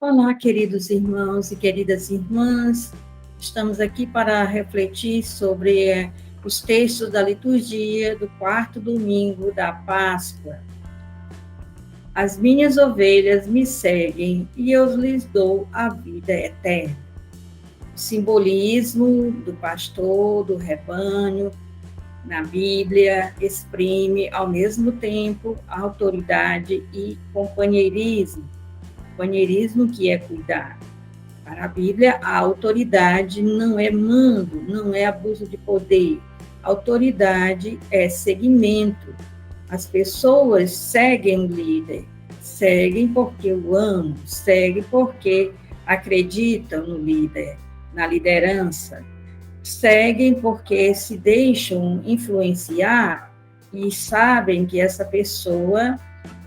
Olá, queridos irmãos e queridas irmãs. Estamos aqui para refletir sobre os textos da liturgia do quarto domingo da Páscoa. As minhas ovelhas me seguem e eu lhes dou a vida eterna. O simbolismo do pastor, do rebanho, na Bíblia, exprime ao mesmo tempo autoridade e companheirismo. Companheirismo que é cuidar. Para a Bíblia, a autoridade não é mando, não é abuso de poder. Autoridade é seguimento. As pessoas seguem o líder, seguem porque o amam, seguem porque acreditam no líder, na liderança, seguem porque se deixam influenciar e sabem que essa pessoa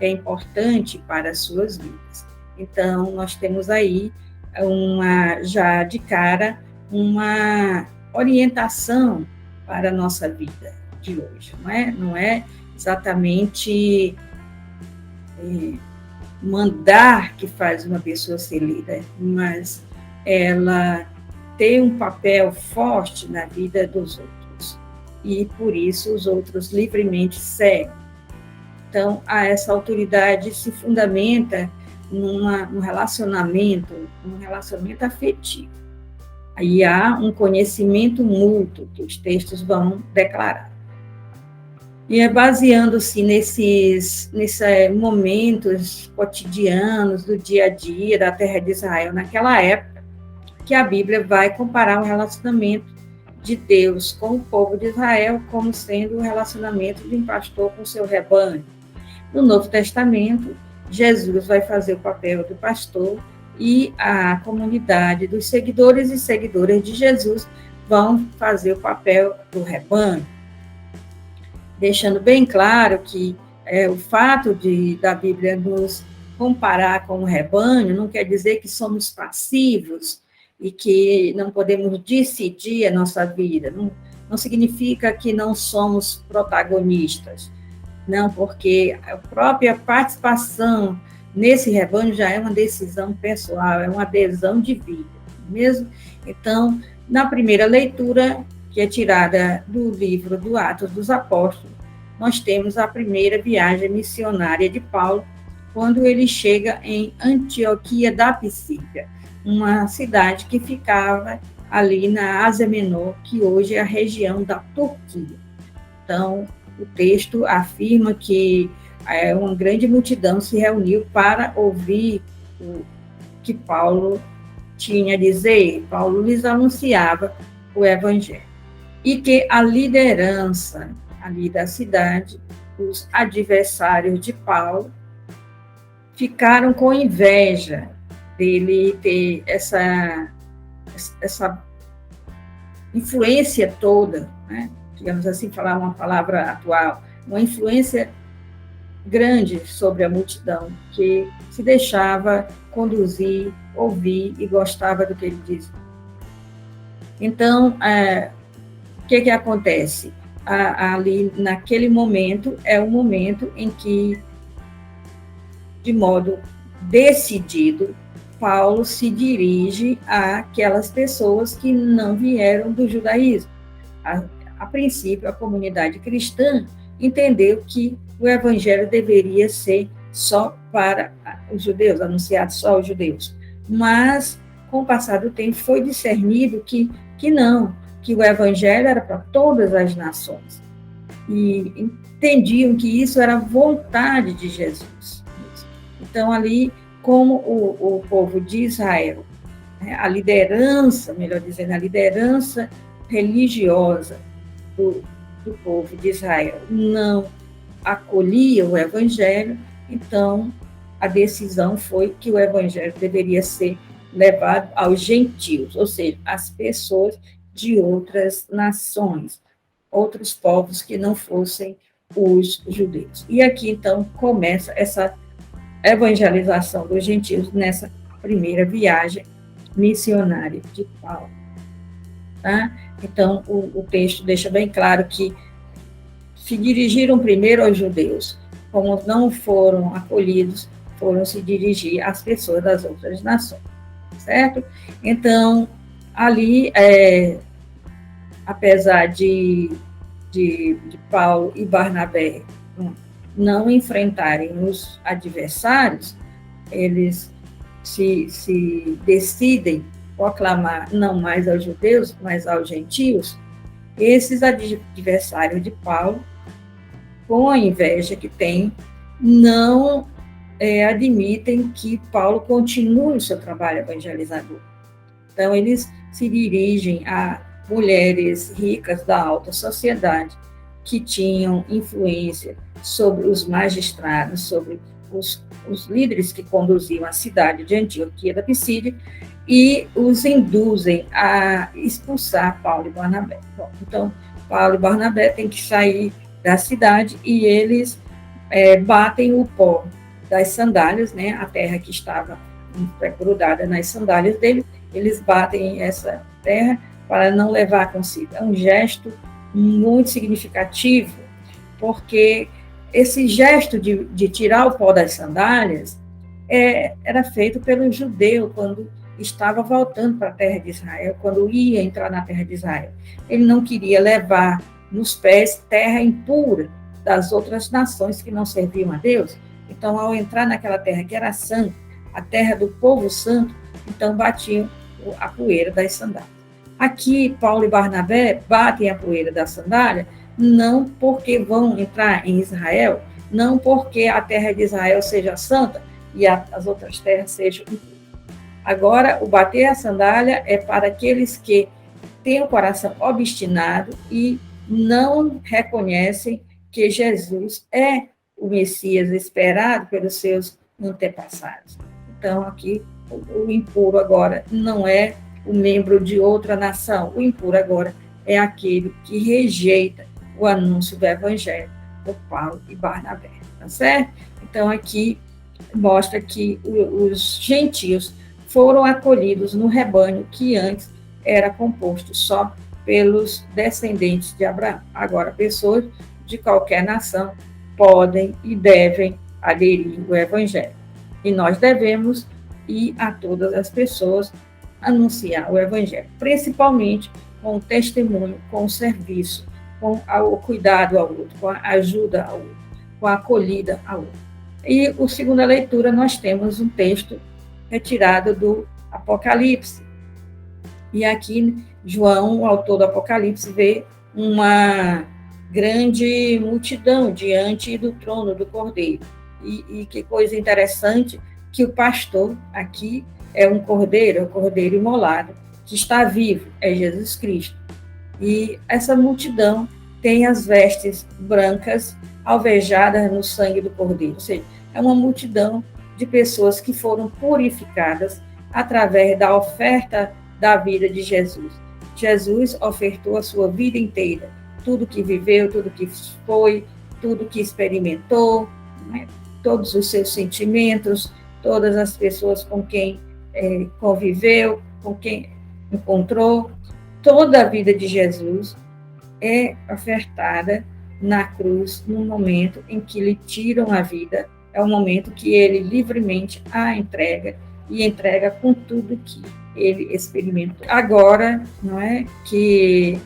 é importante para as suas vidas. Então, nós temos aí já de cara, uma orientação para a nossa vida de hoje, não é exatamente mandar que faz uma pessoa ser líder, mas ela tem um papel forte na vida dos outros, e por isso os outros livremente seguem. Então, essa autoridade se fundamenta num relacionamento afetivo. Aí há um conhecimento mútuo que os textos vão declarar. E é baseando-se nesses momentos cotidianos do dia a dia da terra de Israel naquela época, que a Bíblia vai comparar o relacionamento de Deus com o povo de Israel como sendo o relacionamento de um pastor com seu rebanho. No Novo Testamento, Jesus vai fazer o papel do pastor e a comunidade dos seguidores e seguidoras de Jesus vão fazer o papel do rebanho. Deixando bem claro que o fato da Bíblia nos comparar com o rebanho não quer dizer que somos passivos e que não podemos decidir a nossa vida. Não significa que não somos protagonistas. Não, porque a própria participação nesse rebanho já é uma decisão pessoal, é uma adesão de vida, mesmo. Então, na primeira leitura, que é tirada do livro do Atos dos Apóstolos, nós temos a primeira viagem missionária de Paulo, quando ele chega em Antioquia da Psídia, uma cidade que ficava ali na Ásia Menor, que hoje é a região da Turquia. Então, o texto afirma que uma grande multidão se reuniu para ouvir o que Paulo tinha a dizer. Paulo lhes anunciava o evangelho. E que a liderança ali da cidade, os adversários de Paulo, ficaram com inveja dele ter essa influência toda, né? Digamos assim, falar uma palavra atual, uma influência grande sobre a multidão, que se deixava conduzir, ouvir e gostava do que ele dizia. Então, o que acontece? Ali, naquele momento, é um momento em que, de modo decidido, Paulo se dirige àquelas pessoas que não vieram do judaísmo. A princípio, a comunidade cristã entendeu que o evangelho deveria ser só para os judeus, anunciado só aos judeus. Mas, com o passar do tempo, foi discernido que não, que o evangelho era para todas as nações. E entendiam que isso era a vontade de Jesus. Então, ali, como o povo de Israel, a liderança, melhor dizendo, a liderança religiosa do povo de Israel não acolhia o evangelho, então a decisão foi que o evangelho deveria ser levado aos gentios, ou seja, às pessoas de outras nações, outros povos que não fossem os judeus. E aqui, então, começa essa evangelização dos gentios nessa primeira viagem missionária de Paulo. Tá? Então, o texto deixa bem claro que se dirigiram primeiro aos judeus, como não foram acolhidos, foram se dirigir às pessoas das outras nações, certo? Então, ali, apesar de Paulo e Barnabé não enfrentarem os adversários, eles se decidem proclamar não mais aos judeus, mas aos gentios. Esses adversários de Paulo, com a inveja que têm, não admitem que Paulo continue o seu trabalho evangelizador. Então, eles se dirigem a mulheres ricas da alta sociedade, que tinham influência sobre os magistrados, sobre os líderes que conduziam a cidade de Antioquia da Pisídia, e os induzem a expulsar Paulo e Barnabé. Bom, então, Paulo e Barnabé têm que sair da cidade e eles batem o pó das sandálias, né, a terra que estava grudada nas sandálias dele, eles batem essa terra para não levar consigo. É um gesto muito significativo, porque esse gesto de tirar o pó das sandálias era feito pelo judeu quando estava voltando para a terra de Israel, quando ia entrar na terra de Israel. Ele não queria levar nos pés terra impura das outras nações que não serviam a Deus. Então, ao entrar naquela terra que era santa, a terra do povo santo, então batiam a poeira das sandálias. Aqui, Paulo e Barnabé batem a poeira da sandália, não porque vão entrar em Israel, não porque a terra de Israel seja santa e as outras terras sejam impuras. Agora, o bater a sandália é para aqueles que têm o coração obstinado e não reconhecem que Jesus é o Messias esperado pelos seus antepassados. Então, aqui, o impuro agora não é o membro de outra nação, o impuro agora é aquele que rejeita o anúncio do Evangelho por Paulo e Barnabé, tá certo? Então, aqui mostra que os gentios foram acolhidos no rebanho que antes era composto só pelos descendentes de Abraão. Agora, pessoas de qualquer nação podem e devem aderir ao Evangelho. E nós devemos ir a todas as pessoas anunciar o Evangelho, principalmente com o testemunho, com o serviço, com o cuidado ao outro, com a ajuda ao outro, com a acolhida ao outro. E a segunda leitura, nós temos um texto retirado do Apocalipse. E aqui, João, o autor do Apocalipse, vê uma grande multidão diante do trono do Cordeiro. E que coisa interessante, que o pastor aqui é um cordeiro, é o cordeiro imolado, que está vivo, é Jesus Cristo. E essa multidão tem as vestes brancas alvejadas no sangue do cordeiro, ou seja, é uma multidão de pessoas que foram purificadas através da oferta da vida de Jesus. Jesus ofertou a sua vida inteira, tudo que viveu, tudo que foi, tudo que experimentou, né? Todos os seus sentimentos, todas as pessoas com quem conviveu, com quem encontrou, toda a vida de Jesus é ofertada na cruz no momento em que lhe tiram a vida, é o momento que ele livremente a entrega e entrega com tudo que ele experimentou. Agora, não é que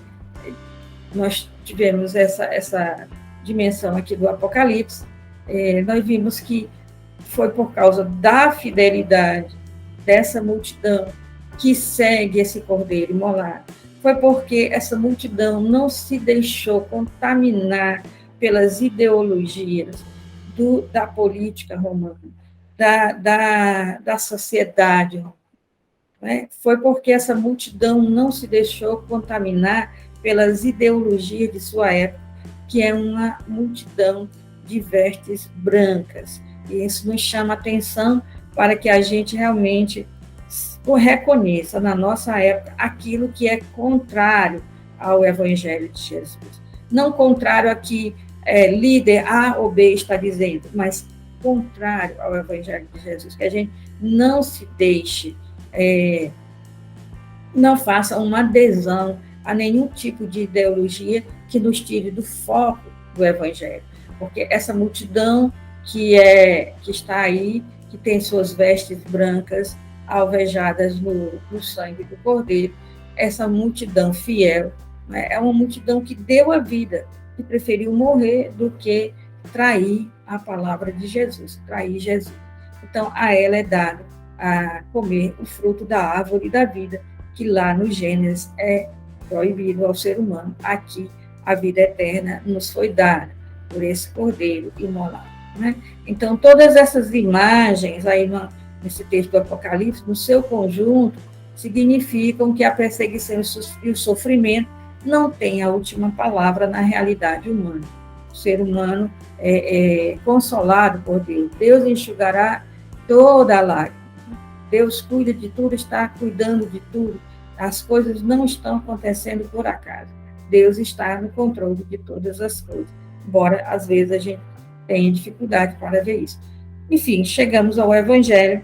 nós tivemos essa dimensão aqui do Apocalipse, nós vimos que foi por causa da fidelidade dessa multidão que segue esse cordeiro imolado. Foi porque essa multidão não se deixou contaminar pelas ideologias da política romana, da sociedade. Né? Foi porque essa multidão não se deixou contaminar pelas ideologias de sua época, que é uma multidão de vestes brancas. E isso nos chama atenção para que a gente realmente reconheça na nossa época aquilo que é contrário ao Evangelho de Jesus. Não contrário a que líder A ou B está dizendo, mas contrário ao Evangelho de Jesus, que a gente não se deixe, não faça uma adesão a nenhum tipo de ideologia que nos tire do foco do Evangelho, porque essa multidão que está aí que tem suas vestes brancas alvejadas no sangue do Cordeiro, essa multidão fiel, né? É uma multidão que deu a vida, que preferiu morrer do que trair a palavra de Jesus, trair Jesus. Então, a ela é dado a comer o fruto da árvore da vida, que lá no Gênesis é proibido ao ser humano. Aqui, a vida eterna nos foi dada por esse cordeiro imolado, né? Então, todas essas imagens aí nesse texto do Apocalipse, no seu conjunto, significam que a perseguição e o sofrimento não têm a última palavra na realidade humana. O ser humano é consolado por Deus. Deus enxugará toda a lágrima. Deus cuida de tudo, está cuidando de tudo. As coisas não estão acontecendo por acaso. Deus está no controle de todas as coisas, embora às vezes a gente tenha dificuldade para ver isso. Enfim, chegamos ao Evangelho,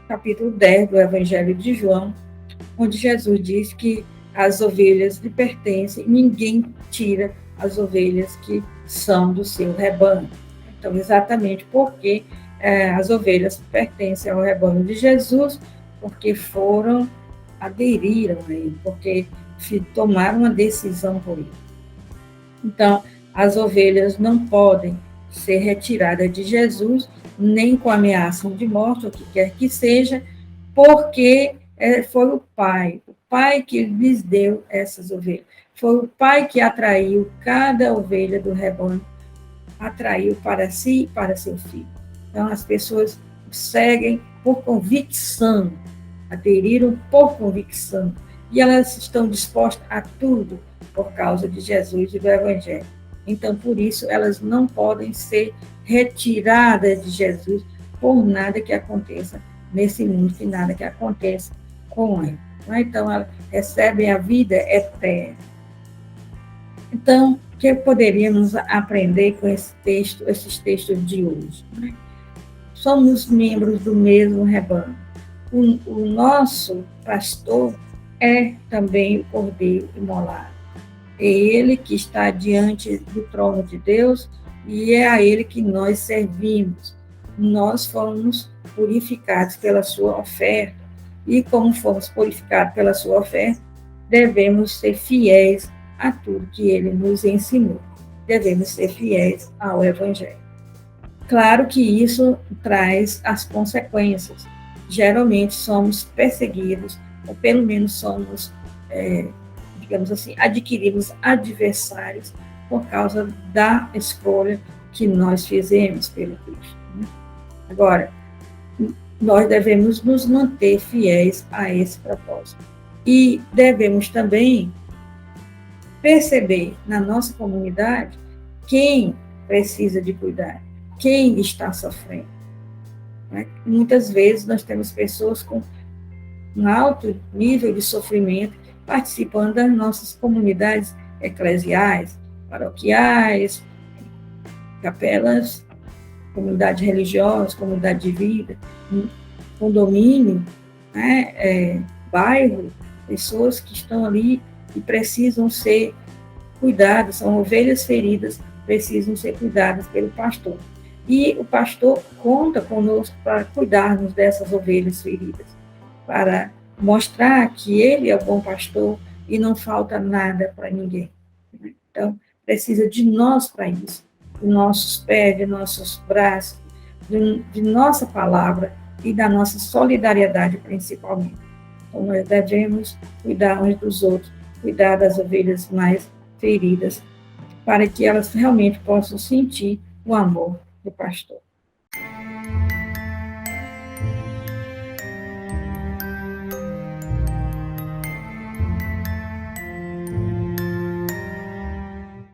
capítulo 10 do Evangelho de João, onde Jesus diz que as ovelhas lhe pertencem, ninguém tira as ovelhas que são do seu rebanho. Então, exatamente porque as ovelhas pertencem ao rebanho de Jesus, porque aderiram a ele, porque tomaram uma decisão por ele. Então, as ovelhas não podem ser retiradas de Jesus, nem com ameaça de morte, o que quer que seja, porque foi o Pai que lhes deu essas ovelhas. Foi o Pai que atraiu cada ovelha do rebanho, atraiu para si e para seu filho. Então, as pessoas seguem por convicção, aderiram por convicção, e elas estão dispostas a tudo por causa de Jesus e do Evangelho. Então, por isso, elas não podem ser retiradas de Jesus por nada que aconteça nesse mundo, que nada que aconteça com ele. Então, elas recebem a vida eterna. Então, o que poderíamos aprender com esses textos de hoje? Somos membros do mesmo rebanho. O nosso pastor é também o Cordeiro imolado. É ele que está diante do trono de Deus e é a ele que nós servimos. Nós fomos purificados pela sua oferta e, como fomos purificados pela sua oferta, devemos ser fiéis a tudo que ele nos ensinou. Devemos ser fiéis ao Evangelho. Claro que isso traz as consequências. Geralmente somos perseguidos, ou pelo menos somos, digamos assim, adquirimos adversários por causa da escolha que nós fizemos pelo Cristo. Agora, nós devemos nos manter fiéis a esse propósito. E devemos também perceber na nossa comunidade quem precisa de cuidado, quem está sofrendo. Muitas vezes nós temos pessoas com um alto nível de sofrimento participando das nossas comunidades eclesiais, paroquiais, capelas, comunidade religiosa, comunidade de vida, condomínio, bairro, pessoas que estão ali e precisam ser cuidadas, são ovelhas feridas, precisam ser cuidadas pelo pastor. E o pastor conta conosco para cuidarmos dessas ovelhas feridas, para mostrar que ele é o bom pastor e não falta nada para ninguém. Então, precisa de nós para isso, de nossos pés, de nossos braços, de nossa palavra e da nossa solidariedade, principalmente. Então, nós devemos cuidar uns dos outros, cuidar das ovelhas mais feridas, para que elas realmente possam sentir o amor do pastor.